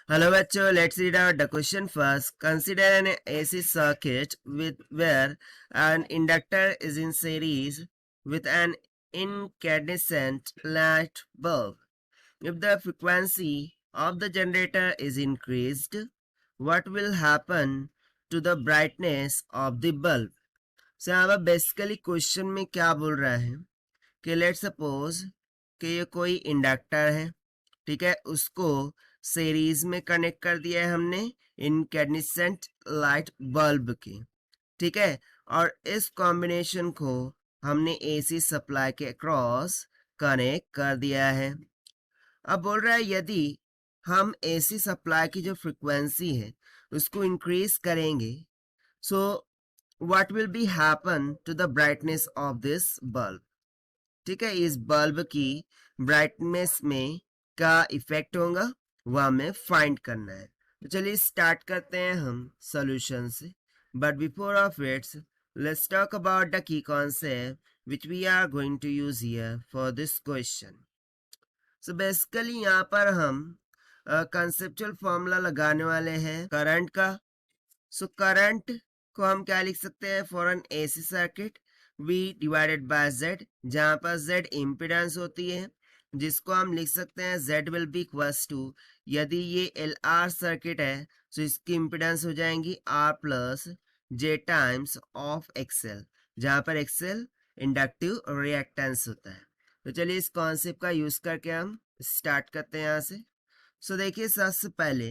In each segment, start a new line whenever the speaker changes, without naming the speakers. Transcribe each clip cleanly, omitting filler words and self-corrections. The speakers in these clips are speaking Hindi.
Hello bachcho, let's read out the question first. Consider an AC circuit where an inductor is in series with an incandescent light bulb. If the frequency of the generator is increased, what will happen to the brightness of the bulb? So यहाँ पर बेसिकली क्वेश्चन में क्या बोल रहा है कि लेट सपोज कि ये कोई इंडक्टर है, ठीक है, उसको सीरीज में कनेक्ट कर दिया है हमने इनकैंडेसेंट लाइट बल्ब की, ठीक है, और इस कॉम्बिनेशन को हमने एसी सप्लाई के अक्रॉस कनेक्ट कर दिया है। अब बोल रहा है यदि हम एसी सप्लाई की जो फ्रीक्वेंसी है उसको इंक्रीज करेंगे, so what will be happen to the brightness of this bulb, ठीक है, इस बल्ब की ब्राइटनेस में क्या इफेक्ट होगा वो हमें फाइंड करना है। तो चलिए स्टार्ट करते हैं हम सॉल्यूशन से, but before of it's let's talk about the key concept which we are going to use here for this question. So basically यहाँ पर हम कंसेप्चुअल फॉर्मूला लगाने वाले हैं करंट का। सो करंट को हम क्या लिख सकते हैं for an AC circuit, V divided by Z, जहां पर Z इम्पिडेंस होती है, जिसको हम लिख सकते हैं Z will be equals to, यदि ये LR सर्किट है तो इसकी इम्पिडेंस हो जाएंगी R plus J times of XL, जहां पर XL इंडक्टिव रिएक्टेंस होता है। तो चलिए इस कॉन्सेप्ट का यूज करके हम स्टार्ट करते हैं यहाँ से। सो देखिए सबसे पहले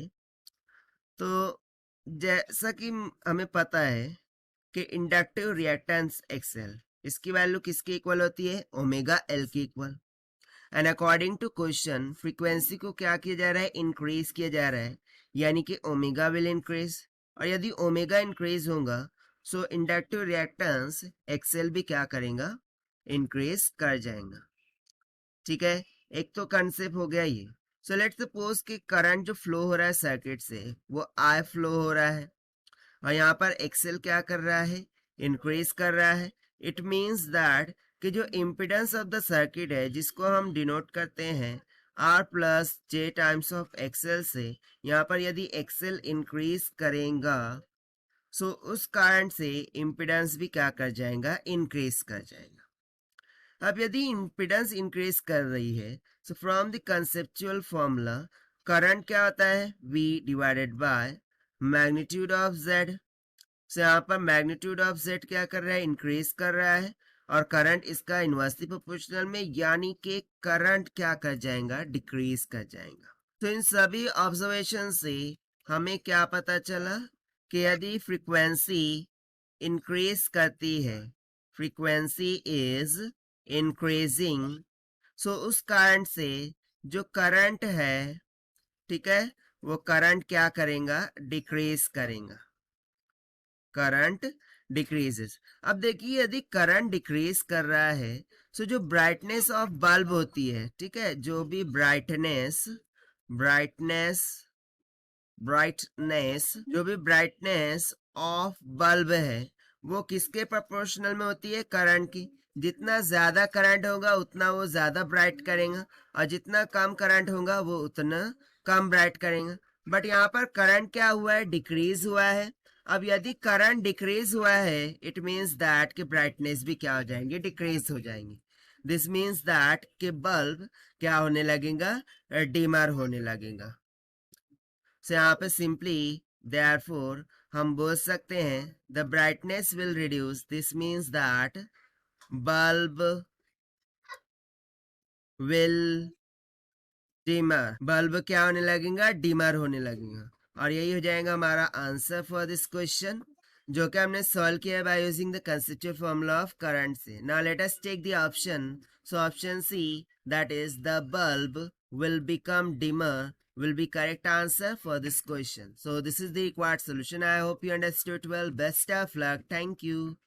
तो जैसा कि हमें पता है कि इंडक्टिव रिएक्टेंस एक्सएल, इसकी वैल्यू किसके इक्वल होती है, ओमेगा एल की equal. And according to question frequency को क्या किया जा रहा है, इंक्रीज किया जा रहा है, यानी कि ओमेगा विल इंक्रीज, और यदि ओमेगा इंक्रीज होगा सो इंडक्टिव रिएक्टेंस एक्सएल भी क्या करेगा, इंक्रीज कर जाएगा, ठीक है। एक तो कंसेप्ट हो गया ये। सो लेट्स सपोज कि करंट जो फ्लो हो रहा है सर्किट से वो आई फ्लो हो रहा है, और यहाँ पर एक्सेल क्या कर रहा है, इंक्रीज कर रहा है। इट मीन्स दैट कि जो इम्पिडेंस ऑफ द सर्किट है जिसको हम डिनोट करते हैं R plus J times of XL से, यहाँ पर यदि एक्सेल इंक्रीज करेगा सो उस कारण से इम्पिडेंस भी क्या कर जाएगा, इंक्रीज कर जाएगा। अब यदि इम्पिडेंस इंक्रीज कर रही है so from the conceptual formula current क्या होता है, V divided by magnitude of Z। सो यहाँ पर मैग्नीट्यूड ऑफ Z क्या कर रहा है, इंक्रीज कर रहा है, और करंट इसका इनवर्सली प्रोपोर्शनल में, यानी कि करंट क्या कर जाएगा, डिक्रीज कर जाएगा। तो इन सभी ऑब्जर्वेशन से हमें क्या पता चला कि यदि फ्रीक्वेंसी इंक्रीज करती है, फ्रीक्वेंसी इज इंक्रीजिंग, सो उस कारण से जो करंट है, ठीक है, वो करंट क्या करेगा, डिक्रीज करेगा, करंट डिक्रीजेस। अब देखिए यदि करंट डिक्रीज कर रहा है तो जो ब्राइटनेस ऑफ बल्ब होती है, ठीक है, जो भी ब्राइटनेस ब्राइटनेस ब्राइटनेस जो भी ब्राइटनेस ऑफ बल्ब है वो किसके प्रोपोर्शनल में होती है, करंट की। जितना ज्यादा करंट होगा उतना वो ज्यादा ब्राइट करेगा, और जितना कम करंट होगा वो उतना कम ब्राइट करेगा। बट यहाँ पर करंट क्या हुआ है, डिक्रीज हुआ है। अब यदि करंट डिक्रीज हुआ है इट मीन्स दैट कि ब्राइटनेस भी क्या हो जाएंगे, डिक्रीज हो जाएंगे। दिस मीन्स दैट कि बल्ब क्या होने लगेगा, डिमर होने लगेगा। सो यहाँ पे सिंपली देयरफॉर हम बोल सकते हैं the brightness will reduce, this means that bulb will dimmer, bulb क्या होने लगेगा, डिमर होने लगेगा। और यही हो जाएगा हमारा आंसर फॉर दिस क्वेश्चन, जो कि हमने सॉल्व किया है by using the conceptual formula of current से। Now let us take the option. So option C, that is the bulb will become dimmer, will be correct answer for this question. So this is the required solution. I hope you understood well. Best of luck. Thank you.